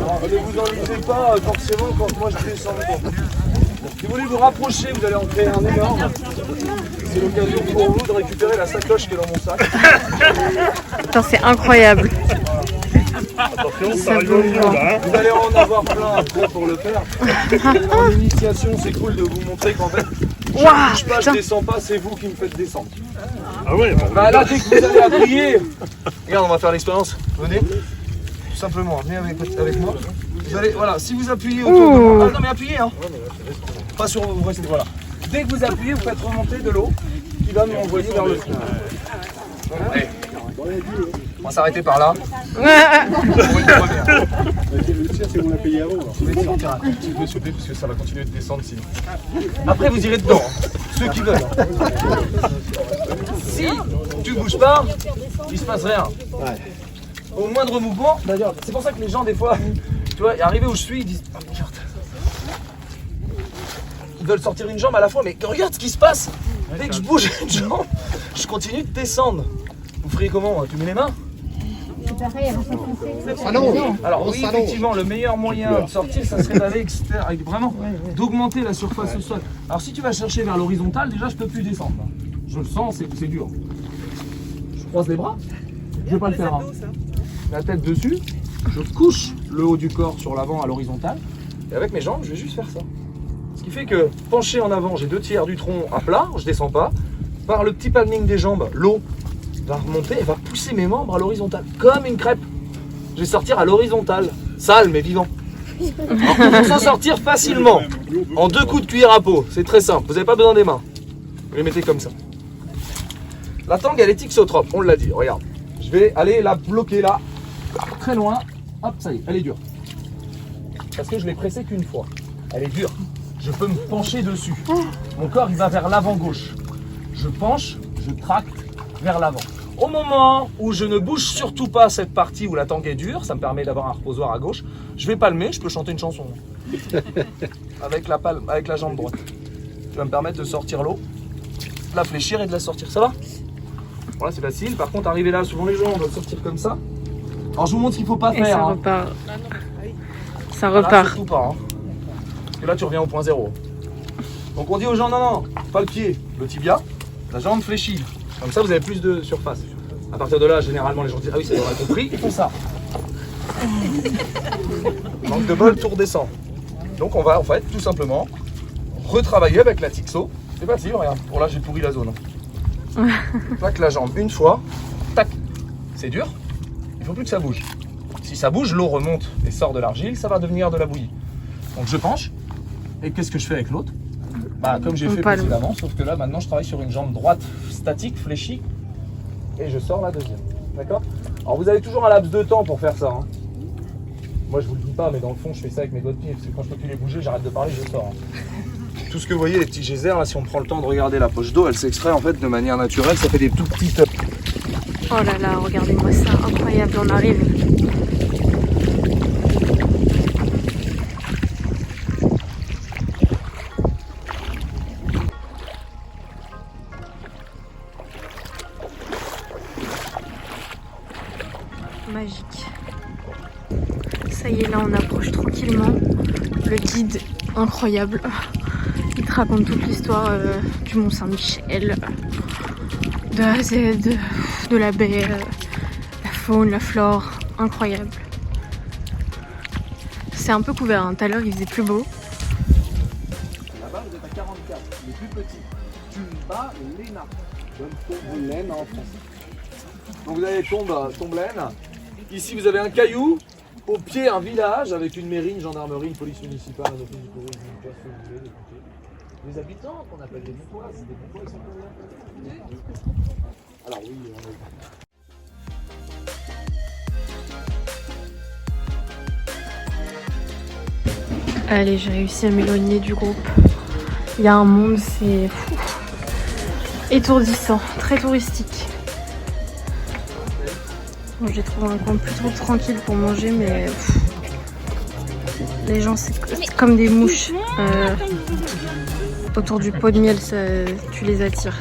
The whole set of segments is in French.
Ne vous enlisez pas forcément quand moi je descends dedans. Si vous voulez vous rapprocher, vous allez en créer un énorme. C'est l'occasion pour vous de récupérer la sacoche qui est dans mon sac. Putain, c'est incroyable. Attention, ça arrive au niveau là. Hein. Vous allez en avoir plein après pour le faire. En initiation, c'est cool de vous montrer qu'en fait, je ne bouge pas, je descends pas, c'est vous qui me faites descendre. Ah ouais, bon. Bah là, dès que vous allez appuyer, regarde, on va faire l'expérience. Venez, tout simplement, venez avec moi. Vous allez, voilà, si vous appuyez autour de moi. Ah non, mais appuyez, hein. Pas sur vous, restez, voilà. Dès que vous appuyez, vous faites remonter de l'eau qui va nous envoyer vers le fond. Allez. On va s'arrêter par là. Le tir, c'est qu'on l'a payé avant. Je vais sortir un petit peu, s'il vous plaît, parce que ça va continuer de descendre sinon. Après, vous irez dedans, hein, ceux qui veulent. Si tu bouges pas, il se passe rien. Au moindre mouvement, d'ailleurs, c'est pour ça que les gens, des fois, tu vois, arrivés où je suis, ils disent oh, merde. Ils veulent sortir une jambe à la fois, mais regarde ce qui se passe. Dès que je bouge une jambe, je continue de descendre. Vous feriez comment? Tu mets les mains? C'est pareil, avant de Salon. Alors oui, effectivement, le meilleur moyen de sortir, ça serait d'aller avec vraiment d'augmenter la surface au sol. Alors si tu vas chercher vers l'horizontale, déjà je peux plus descendre. Je le sens, c'est dur. Je croise les bras, je vais pas le faire. Hein. La tête dessus, je couche le haut du corps sur l'avant à l'horizontale, et avec mes jambes, je vais juste faire ça. Ce qui fait que penché en avant, j'ai 2/3 du tronc à plat, je descends pas. Par le petit palming des jambes, l'eau va remonter et va pousser mes membres à l'horizontale, comme une crêpe. Je vais sortir à l'horizontale, sale mais vivant. Alors, pour s'en sortir facilement, en 2 coups de cuillère à peau, c'est très simple, vous n'avez pas besoin des mains. Vous les mettez comme ça. La tangue, elle est ixotrope, on l'a dit, regarde. Je vais aller la bloquer là, très loin. Hop, ça y est, elle est dure. Parce que je l'ai pressée qu'une fois. Elle est dure. Je peux me pencher dessus. Mon corps, il va vers l'avant gauche. Je penche, je tracte vers l'avant. Au moment où je ne bouge surtout pas cette partie où la tangue est dure, ça me permet d'avoir un reposoir à gauche, je vais palmer, je peux chanter une chanson. Avec la palme, avec la jambe droite. Ça va me permettre de sortir l'eau, la fléchir et de la sortir. Ça va? Voilà, c'est facile. Par contre, arriver là, souvent les gens, on doit sortir comme ça. Alors je vous montre ce qu'il ne faut pas Et faire. ça Hein. repart. Ça Là, repart. surtout pas. Hein. Parce que là, tu reviens au point zéro. Donc on dit aux gens, non, non, pas le pied, le tibia, la jambe fléchie. Comme ça, vous avez plus de surface. À partir de là, généralement, les gens disent, ah oui, ça on a compris, ils font ça. Manque de bol, tout redescend. Donc on va, en fait, tout simplement, retravailler avec la Tixo. C'est facile, regarde. Bon là, j'ai pourri la zone. Plaque la jambe une fois, tac. C'est dur, il faut plus que ça bouge. Si ça bouge, l'eau remonte et sort de l'argile, ça va devenir de la bouillie. Donc je penche, et qu'est-ce que je fais avec l'autre? Bah, comme j'ai fait précédemment, sauf que là maintenant je travaille sur une jambe droite statique, fléchie, et je sors la deuxième. D'accord? Alors vous avez toujours un laps de temps pour faire ça. Hein. Moi je vous le dis pas, mais dans le fond je fais ça avec mes doigts de pied, parce que quand je peux plus les bouger, j'arrête de parler, je sors. Hein. Tout ce que vous voyez, les petits geysers, là, si on prend le temps de regarder la poche d'eau, elle s'extrait en fait de manière naturelle, ça fait des tout petits. Oh là là, regardez-moi ça, incroyable, on arrive. Magique. Ça y est, là on approche tranquillement. Le guide, incroyable. Il te raconte toute l'histoire du Mont Saint-Michel, de A à Z, de la baie, la faune, la flore, incroyable. C'est un peu couvert, hein. Tout à l'heure il faisait plus beau. Là-bas vous êtes à 44, les plus petits. Tumba Lena, comme laine en français. Donc vous avez Tomblaine. Ici vous avez un caillou, au pied un village avec une mairie, une gendarmerie, une police municipale, un office du tourisme, une place où vous voulez, des pompiers. Les habitants qu'on appelle des Boucois, c'est des Boucois, ils sont combien? Alors oui, on est... Allez, j'ai réussi à m'éloigner du groupe. Il y a un monde, c'est fou. Étourdissant, très touristique. Bon, j'ai trouvé un coin plutôt tranquille pour manger, mais les gens, c'est comme des mouches. Autour du pot de miel, ça, tu les attires.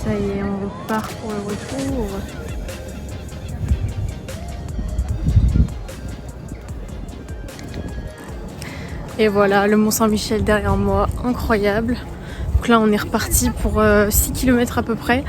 Ça y est, on repart pour le retour. Et voilà, le Mont Saint-Michel derrière moi, incroyable. Donc là, on est reparti pour 6 km à peu près.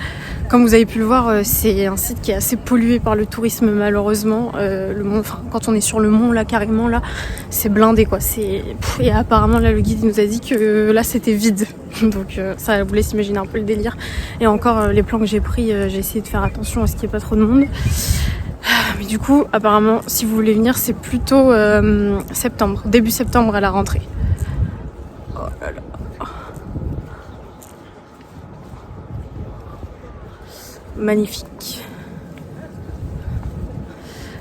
Comme vous avez pu le voir, c'est un site qui est assez pollué par le tourisme malheureusement. Le mont, enfin, quand on est sur le mont là, carrément là, c'est blindé quoi. Et apparemment là, le guide nous a dit que là c'était vide. Donc ça vous laisse imaginer un peu le délire. Et encore les plans que j'ai pris, j'ai essayé de faire attention à ce qu'il n'y ait pas trop de monde. Mais du coup, apparemment, si vous voulez venir, c'est plutôt septembre, début septembre à la rentrée. Oh là là. Magnifique.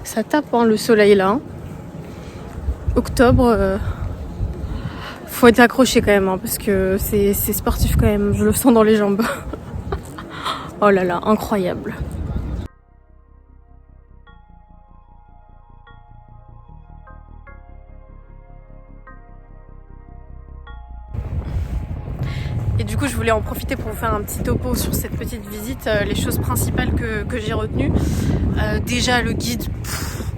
Ça tape hein, le soleil là. Hein. Octobre, faut être accroché quand même hein, parce que c'est sportif quand même. Je le sens dans les jambes. Oh là là, incroyable. Et du coup, je voulais en profiter pour vous faire un petit topo sur cette petite visite. Les choses principales que j'ai retenues. Déjà, le guide,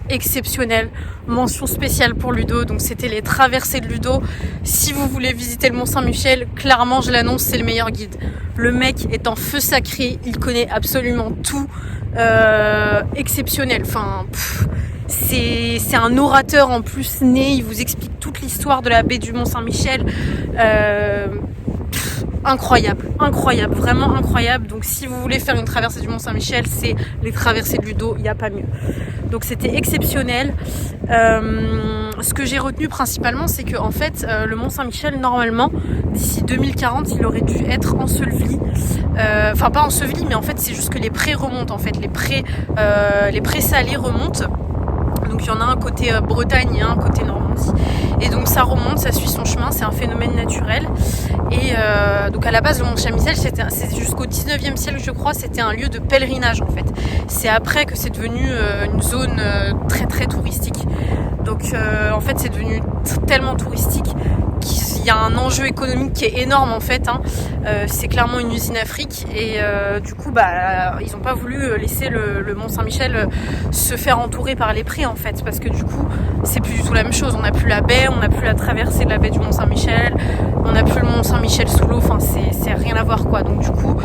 exceptionnel. Mention spéciale pour Ludo. Donc, c'était les traversées de Ludo. Si vous voulez visiter le Mont Saint-Michel, clairement, je l'annonce, c'est le meilleur guide. Le mec est en feu sacré. Il connaît absolument tout. Exceptionnel. Enfin... C'est un orateur en plus né. Il vous explique toute l'histoire de la baie du Mont Saint-Michel. Incroyable, incroyable, vraiment incroyable. Donc si vous voulez faire une traversée du Mont Saint-Michel, c'est les traversées de Ludo, il n'y a pas mieux. Donc c'était exceptionnel. Ce que j'ai retenu principalement, c'est que en fait, le Mont Saint-Michel, normalement, d'ici 2040, il aurait dû être enseveli. Enfin pas enseveli, mais en fait c'est juste que les prés remontent. En fait, les prés salés remontent. Donc il y en a un côté Bretagne et un côté Normandie. Et donc ça remonte, ça suit son chemin, c'est un phénomène naturel. Et donc à la base, le Mont Saint-Michel, c'est jusqu'au 19e siècle, je crois, c'était un lieu de pèlerinage en fait. C'est après que c'est devenu une zone très très touristique. Donc en fait, c'est devenu tellement touristique qu'il y a un enjeu économique qui est énorme en fait. Hein. C'est clairement une usine à fric et du coup, ils n'ont pas voulu laisser le Mont Saint-Michel se faire entourer par les prés en fait, parce que du coup, c'est plus du tout la même chose. On n'a plus la baie, on n'a plus la traversée de la baie du Mont Saint-Michel, on n'a plus le Mont Saint-Michel sous l'eau. Enfin, c'est rien à voir quoi. Donc du coup,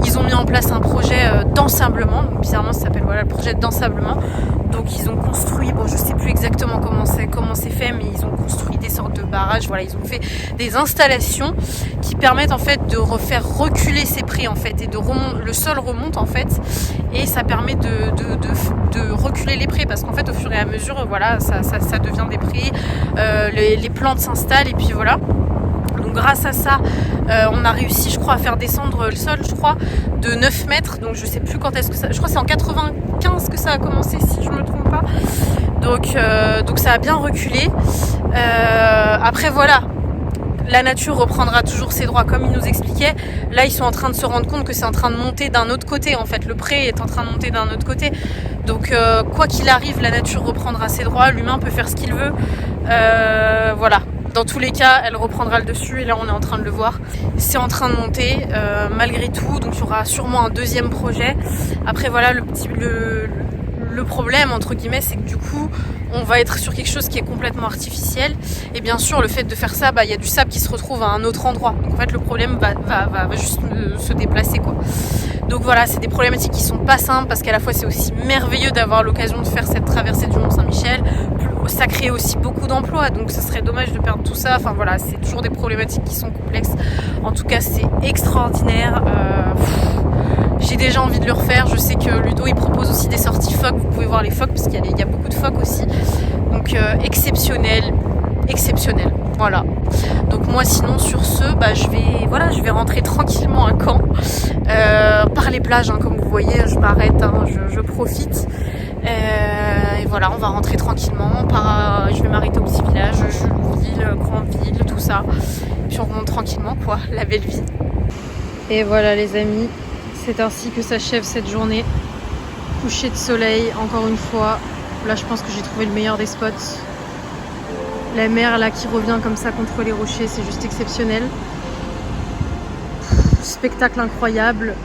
ils ont mis en place un projet d'ensablement. Donc bizarrement, ça s'appelle le projet d'ensablement. Donc ils ont construit, bon je sais plus exactement comment c'est fait, mais ils ont construit des sortes de barrages, voilà, ils ont fait des installations qui permettent en fait de refaire reculer ces prés en fait, et le sol remonte en fait, et ça permet de reculer les prés, parce qu'en fait au fur et à mesure, voilà, ça devient des prés, les plantes s'installent, et puis voilà. Donc grâce à ça, on a réussi, je crois, à faire descendre le sol, je crois, de 9 mètres. Donc je sais plus quand est-ce que ça... Je crois que c'est en 95 que ça a commencé, si je me trompe pas. Donc ça a bien reculé. Après voilà, la nature reprendra toujours ses droits, comme il nous expliquait. Là, ils sont en train de se rendre compte que c'est en train de monter d'un autre côté. En fait, le pré est en train de monter d'un autre côté. Donc quoi qu'il arrive, la nature reprendra ses droits. L'humain peut faire ce qu'il veut. Voilà. Dans tous les cas, elle reprendra le dessus et là on est en train de le voir. C'est en train de monter malgré tout, donc il y aura sûrement un deuxième projet. Après voilà, le problème entre guillemets, c'est que du coup on va être sur quelque chose qui est complètement artificiel. Et bien sûr, le fait de faire ça, il y a du sable qui se retrouve à un autre endroit. Donc en fait le problème va juste se déplacer quoi. Donc voilà, c'est des problématiques qui sont pas simples, parce qu'à la fois c'est aussi merveilleux d'avoir l'occasion de faire cette traversée du Mont Saint-Michel. Ça crée aussi beaucoup d'emplois, donc ce serait dommage de perdre tout ça. Enfin voilà, c'est toujours des problématiques qui sont complexes. En tout cas, c'est extraordinaire. J'ai déjà envie de le refaire. Je sais que Ludo il propose aussi des sorties phoques. Vous pouvez voir les phoques parce qu'il y a beaucoup de phoques aussi. Donc exceptionnel. Voilà. Donc moi sinon sur ce, je vais rentrer tranquillement à Caen. Par les plages, hein, comme vous voyez, je m'arrête, hein, je profite. Et voilà, on va rentrer tranquillement. Je vais m'arrêter au petit village, Jules-Ville, Grande-Ville, tout ça. Puis on remonte tranquillement, quoi, la belle vie. Et voilà les amis, c'est ainsi que s'achève cette journée. Coucher de soleil, encore une fois. Là, je pense que j'ai trouvé le meilleur des spots. La mer là qui revient comme ça contre les rochers, c'est juste exceptionnel. Spectacle incroyable.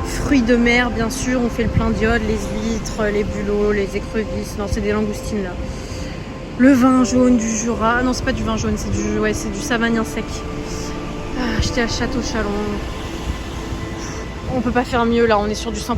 Fruits de mer, bien sûr, on fait le plein d'iode, les huîtres, les bulots, les écrevisses. Non, c'est des langoustines là. Le vin jaune du Jura. Non, c'est pas du vin jaune, c'est du savagnin sec. J'étais à Château Chalon. On peut pas faire mieux là, on est sur du 100%.